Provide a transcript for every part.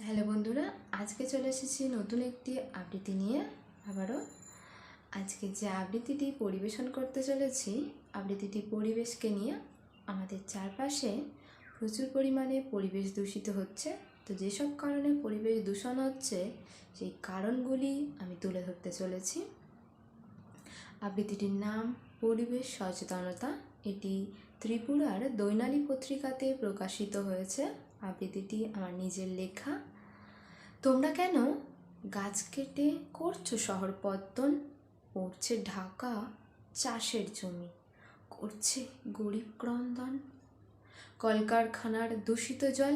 Hello বন্ধুরা, আজকে চলে এসেছি নতুন একটি আবৃত্তি নিয়ে। আবারও আজকে যে আবৃত্তিটি পরিবেশন করতে চলেছি, আবৃত্তিটি পরিবেশকে নিয়ে। আমাদের চারপাশে প্রচুর পরিমাণে পরিবেশ দূষিত হচ্ছে। তো যেসব কারণে পরিবেশ দূষণ হচ্ছে সেই কারণগুলি আমি তুলে ধরতে চলেছি। আবৃত্তিটির নাম পরিবেশ সচেতনতা। এটি ত্রিপুরার দৈনালী পত্রিকাতে প্রকাশিত হয়েছে। আবৃত্তিটি আমার নিজের লেখা। তোমরা কেন গাছ কেটে করছো শহর পত্তন? পড়ছে ঢাকা চাষের জমি, করছে গরিব ক্রন্দন। কলকারখানার দূষিত জল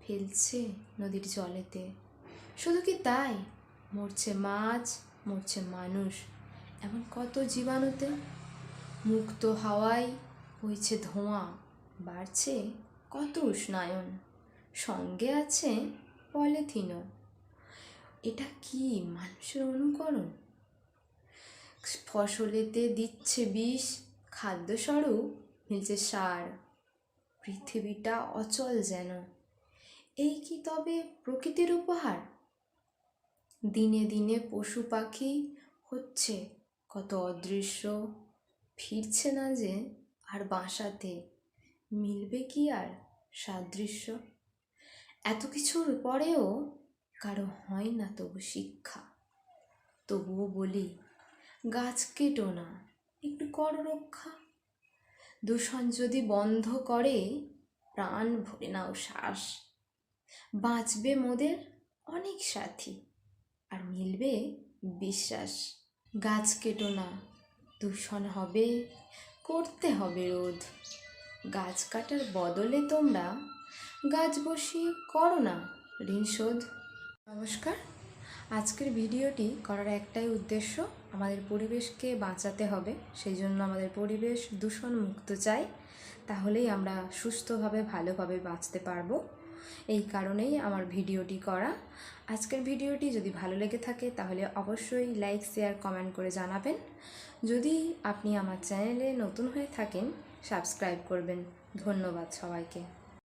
ফেলছে নদীর জলেতে। শুধু কি তাই, মরছে মাছ, মরছে মানুষ, এমন কত জীবাণুতে। মুক্ত হাওয়ায় হয়েছে ধোঁয়া, বাড়ছে কত উষ্ণায়ন, সঙ্গে আছে পলিথিনও। এটা কি মানুষের অনুকরণ? ফসলেতে দিচ্ছে বিষ, খাদ্যস্বরূপ মিলছে সার। পৃথিবীটা অচল যেন, এই কি তবে প্রকৃতির উপহার? দিনে দিনে পশু পাখি হচ্ছে কত অদৃশ্য, ফিরছে না যে আর বাসাতে, মিলবে কি আর সাদৃশ্য? এত কিছুর পরেও কারো হয় না তবু শিক্ষা। তবুও বলি, গাছ কেটো না, একটু করো রক্ষা। দূষণ যদি বন্ধ করে প্রাণ ভরে নাও শ্বাস, বাঁচবে মোদের অনেক সাথী, আর মিলবে বিশ্বাস। গাছ কেটো না, দূষণ হবে, করতে হবে রোধ। গাছ কাটার বদলে তোমরা গাছ বসিয়ে করো না ঋণ শোধ। নমস্কার। আজকের ভিডিওটি করার একটাই উদ্দেশ্য, আমাদের পরিবেশকে বাঁচাতে হবে। সেই জন্য আমাদের পরিবেশ দূষণ মুক্ত চাই, তাহলেই আমরা সুস্থভাবে ভালোভাবে বাঁচতে পারবো। এই কারণেই আমার ভিডিওটি করা। আজকের ভিডিওটি যদি ভালো লেগে থাকে তাহলে অবশ্যই লাইক, শেয়ার, কমেন্ট করে জানাবেন। যদি আপনি আমার চ্যানেলে নতুন হয়ে থাকেন সাবস্ক্রাইব করবেন। ধন্যবাদ সবাইকে।